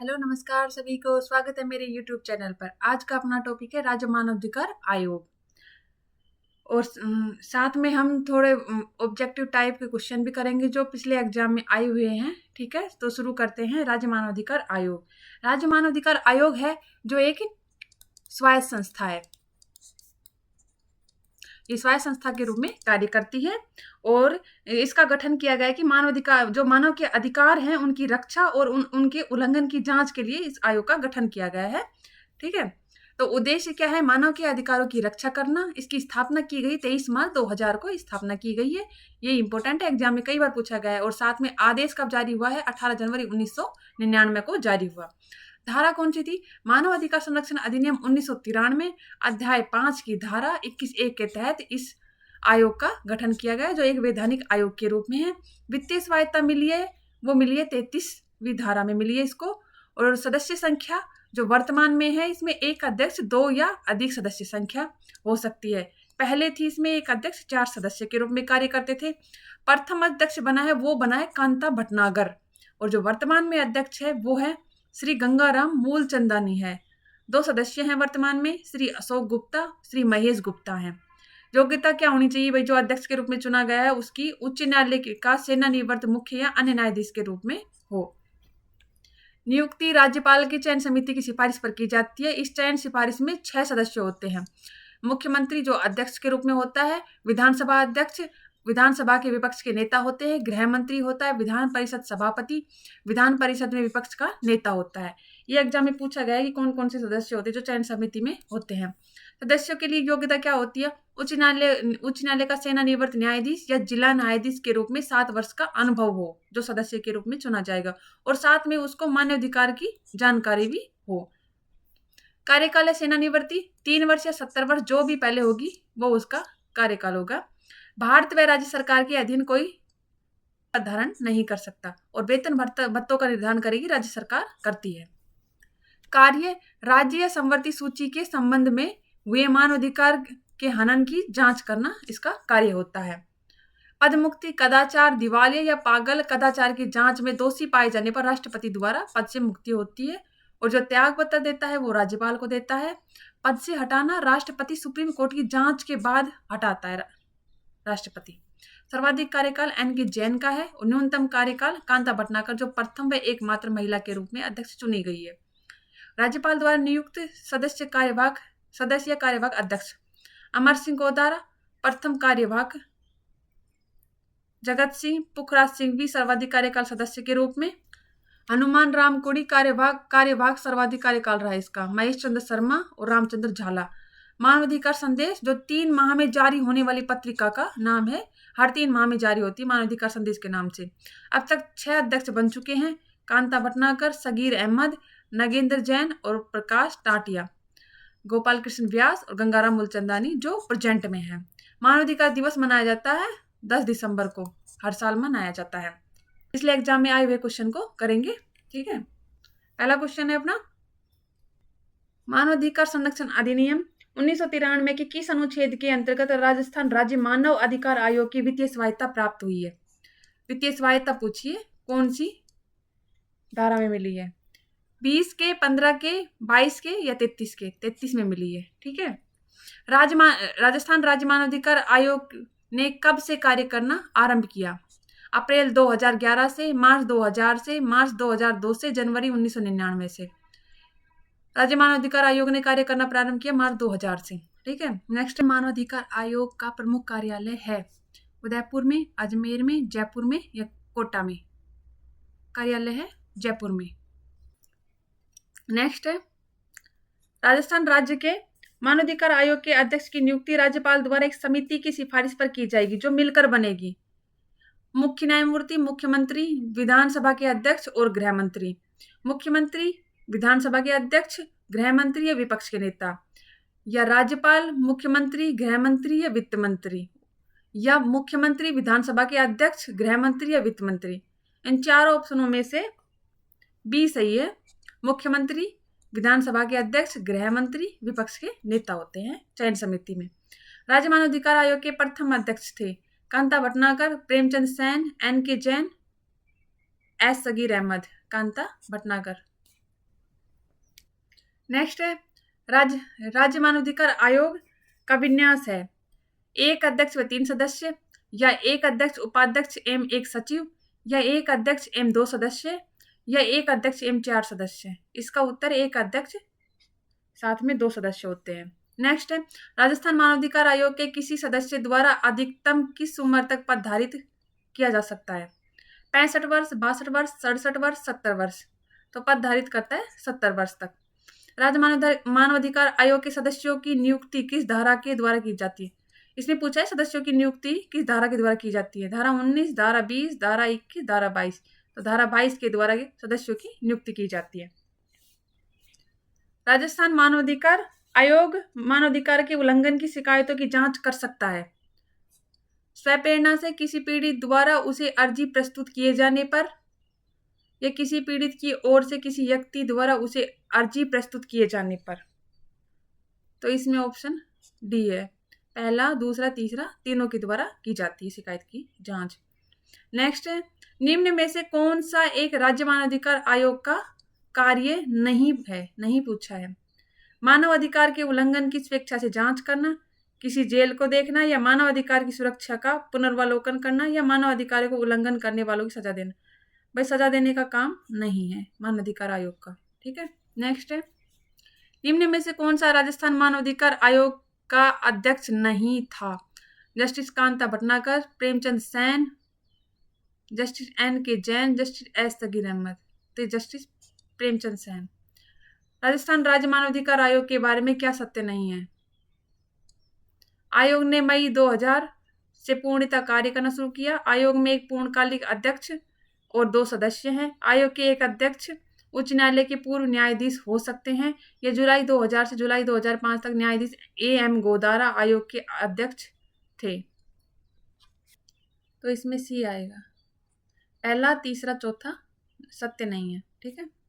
Hello नमस्कार सभी को स्वागत है मेरे YouTube चैनल पर। आज का अपना टॉपिक है राज्य मानवाधिकार आयोग और साथ में हम थोड़े ऑब्जेक्टिव टाइप के क्वेश्चन भी करेंगे जो पिछले एग्जाम में आए हुए हैं। ठीक है, तो शुरू करते हैं। राज्य मानवाधिकार आयोग, राज्य मानवाधिकार आयोग है जो एक स्वायत्त संस्था है। ये स्वायत्त संस्था के रूप में कार्य करती है और इसका गठन किया गया है कि मानवाधिकार, जो मानव के अधिकार हैं, उनकी रक्षा और उनके उल्लंघन की जांच के लिए इस आयोग का गठन किया गया है। ठीक है, तो उद्देश्य क्या है? मानव के अधिकारों की रक्षा करना। इसकी स्थापना की गई 23 मार्च 2000 को स्थापना की गई है। ये इंपॉर्टेंट है, एग्जाम में कई बार पूछा गया है। और साथ में आदेश कब जारी हुआ है? 18 जनवरी 1999 को जारी हुआ। धारा कौन सी थी? मानव अधिकार संरक्षण अधिनियम 1993 अध्याय 5 की धारा 21(1) के तहत इस आयोग का गठन किया गया, जो एक वैधानिक आयोग के रूप में है। वित्तीय स्वायत्तता मिली है, वो मिली है 33वीं धारा में मिली है इसको। और सदस्य संख्या जो वर्तमान में है, इसमें एक अध्यक्ष, 2 या अधिक सदस्य संख्या हो सकती है। पहले थी इसमें एक अध्यक्ष 4 सदस्य के रूप में कार्य करते थे। प्रथम अध्यक्ष बना है, वो बना है कांता भटनागर। और जो वर्तमान में अध्यक्ष है वो है श्री गंगाराम मूलचंदानी है। 2 सदस्य हैं वर्तमान में, श्री अशोक गुप्ता, श्री महेश गुप्ता हैं। योग्यता क्या होनी चाहिए भाई? जो अध्यक्ष के रूप में चुना गया है उसकी उच्च न्यायालय का सेवानिवृत्त मुख्य या अन्य न्यायाधीश के रूप में हो। नियुक्ति राज्यपाल की चयन समिति की सिफारिश पर की जाती है। इस चयन सिफारिश में 6 सदस्य होते हैं। मुख्यमंत्री जो अध्यक्ष के रूप में होता है, विधानसभा अध्यक्ष विधानसभा के विपक्ष के नेता होते हैं, गृह मंत्री होता है, विधान परिषद सभापति विधान परिषद में विपक्ष का नेता होता है। ये एग्जाम में पूछा गया है कि कौन कौन से सदस्य होते हैं जो चयन समिति में होते हैं। सदस्यों के लिए योग्यता क्या होती है? उच्च न्यायालय का सेवानिवृत्त न्यायाधीश या जिला न्यायाधीश के रूप में 7 वर्ष का अनुभव हो, जो सदस्य के रूप में चुना जाएगा। और साथ में उसको मानवाधिकार की जानकारी भी हो। कार्यकाल है सेवानिवृत्ति 3 वर्ष या 70 वर्ष, जो भी पहले होगी वो उसका कार्यकाल होगा। भारत व राज्य सरकार के अधीन कोई धारण नहीं कर सकता। और वेतन भत्तों का निर्धारण करेगी राज्य सरकार करती है। कार्य राज्य या संवर्ती सूची के संबंध में हुए मानवाधिकार के हनन की जांच करना इसका कार्य होता है। पद मुक्ति, कदाचार, दिवालिया या पागल कदाचार की जांच में दोषी पाए जाने पर राष्ट्रपति द्वारा पद से मुक्ति होती है। और जो त्याग पत्र देता है वो राज्यपाल को देता है। पद से हटाना राष्ट्रपति सुप्रीम कोर्ट की जांच के बाद हटाता है राष्ट्रपति। सर्वाधिक कार्यकाल एन.के. जैन का है और न्यूनतम कार्यकाल कांता भटनागर, जो प्रथम व एकमात्र महिला के रूप में अध्यक्ष चुनी गई है। राज्यपाल द्वारा नियुक्त सदस्य कार्यवाहक अध्यक्ष अमर सिंह गोदारा, प्रथम कार्यवाहक जगत सिंह पुखराज सिंह भी सर्वाधिक कार्यकाल सदस्य के रूप में। हनुमान राम कोड़ी कार्यवाहक सर्वाधिक कार्यकाल रहा इसका। महेश चंद्र शर्मा और रामचंद्र झाला। मानवाधिकार संदेश जो 3 माह में जारी होने वाली पत्रिका का नाम है, हर 3 माह में जारी होती है मानवाधिकार संदेश के नाम से। अब तक 6 अध्यक्ष बन चुके हैं, कांता भटनागर, सगीर अहमद, नगेंद्र जैन और प्रकाश टाटिया, गोपाल कृष्ण व्यास और गंगाराम मूलचंदानी जो प्रेजेंट में है। मानवाधिकार दिवस मनाया जाता है 10 दिसंबर को, हर साल मनाया जाता है। इसलिए एग्जाम में आए हुए क्वेश्चन को करेंगे। ठीक है, पहला क्वेश्चन है अपना, मानवाधिकार संरक्षण अधिनियम 1993 के किस अनुच्छेद के अंतर्गत राजस्थान राज्य मानव अधिकार आयोग की वित्तीय स्वायत्तता प्राप्त हुई है? वित्तीय स्वायत्तता पूछिए कौन सी धारा में मिली है? 20 के, 15 के, 22 के या 33 के? 33 में मिली है। ठीक है, राजस्थान राज्य मानवाधिकार आयोग ने कब से कार्य करना आरंभ किया? अप्रैल 2011 से, मार्च 2000 से, मार्च 2002 से, जनवरी 1999 से। राज्य मानवाधिकार आयोग ने कार्य करना प्रारंभ किया मार्च 2000 से। ठीक है, नेक्स्ट, मानवाधिकार आयोग का प्रमुख कार्यालय है उदयपुर में, अजमेर में, जयपुर में या कोटा में? कार्यालय है जयपुर में। नेक्स्ट है, राजस्थान राज्य के मानवाधिकार आयोग के अध्यक्ष की नियुक्ति राज्यपाल द्वारा एक समिति की सिफारिश पर की जाएगी जो मिलकर बनेगी। मुख्य न्यायमूर्ति, मुख्यमंत्री, विधानसभा के अध्यक्ष और गृह मंत्री। मुख्यमंत्री, विधानसभा के अध्यक्ष, गृह मंत्री या विपक्ष के नेता, या राज्यपाल, मुख्यमंत्री, गृह मंत्री या वित्त मंत्री, या मुख्यमंत्री, विधानसभा के अध्यक्ष, गृह मंत्री या वित्त मंत्री। इन 4 ऑप्शनों में से बी सही है। मुख्यमंत्री, विधानसभा के अध्यक्ष, गृह मंत्री, विपक्ष के नेता होते हैं चयन समिति में। राज्य मानवाधिकार आयोग के प्रथम अध्यक्ष थे Kanta Bhatnagar, Premchand Sen, N K. Jain, S. Sagir Ahmad. Kanta Bhatnagar. Next है राज्य मानवाधिकार आयोग का विन्यास है एक अध्यक्ष व 3 सदस्य, या एक अध्यक्ष उपाध्यक्ष एवं एक सचिव, या एक अध्यक्ष एवं 2 सदस्य, या एक अध्यक्ष एवं 4 सदस्य। इसका उत्तर एक अध्यक्ष साथ में 2 सदस्य होते हैं। नेक्स्ट है राजस्थान मानवाधिकार आयोग के किसी सदस्य द्वारा अधिकतम किस उम्र तक पद धारित किया जा सकता है? 65 वर्ष, 62 वर्ष, 67 वर्ष, 70 वर्ष। तो पद धारित करता है 70 वर्ष तक। राज्य मानवाधिकार आयोग के सदस्यों की नियुक्ति किस धारा के द्वारा की जाती है? इसने पूछा है सदस्यों की नियुक्ति किस धारा के द्वारा की जाती है? धारा 19, धारा 20, धारा 21, धारा 22। तो धारा 22 के द्वारा सदस्यों की नियुक्ति की जाती है। राजस्थान मानवाधिकार आयोग मानवाधिकार के उल्लंघन की शिकायतों की जांच कर सकता है स्वप्रेरणा से किसी पीड़ित द्वारा उसे अर्जी प्रस्तुत किए जाने पर, या किसी पीड़ित की ओर से किसी व्यक्ति द्वारा उसे अर्जी प्रस्तुत किए जाने पर। तो इसमें ऑप्शन डी है, पहला, दूसरा, तीसरा, तीनों के द्वारा की जाती है शिकायत की जांच। नेक्स्ट है निम्न में से कौन सा एक राज्य मानवाधिकार आयोग का कार्य नहीं है? नहीं पूछा है। मानव अधिकार के उल्लंघन की स्वेच्छा से जांच करना, किसी जेल को देखना, या मानव अधिकार की सुरक्षा का पुनर्वलोकन करना, या मानव अधिकारों को उल्लंघन करने वालों की सजा देना। भाई सजा देने का काम नहीं है मानव अधिकार आयोग का। ठीक है। नेक्स्ट है निम्न में से कौन सा राजस्थान मानवाधिकार आयोग का अध्यक्ष नहीं था? Justice Kanta Bhatnagar, Premchand Sain, justice NK Jain, justice S तगीर अहमद। तो जस्टिस प्रेमचंद सैन। राजस्थान राज्य मानवाधिकार आयोग के बारे में क्या सत्य नहीं है? आयोग ने मई 2000 से पूर्णतः कार्य करना शुरू किया। आयोग में एक पूर्णकालिक अध्यक्ष और 2 सदस्य हैं। आयोग के एक अध्यक्ष उच्च न्यायालय के पूर्व न्यायाधीश हो सकते हैं। ये जुलाई 2000 से जुलाई 2005 तक न्यायाधीश AM गोदारा आयोग के अध्यक्ष थे। तो इसमें C आएगा, पहला, तीसरा, चौथा सत्य नहीं है। ठीक है।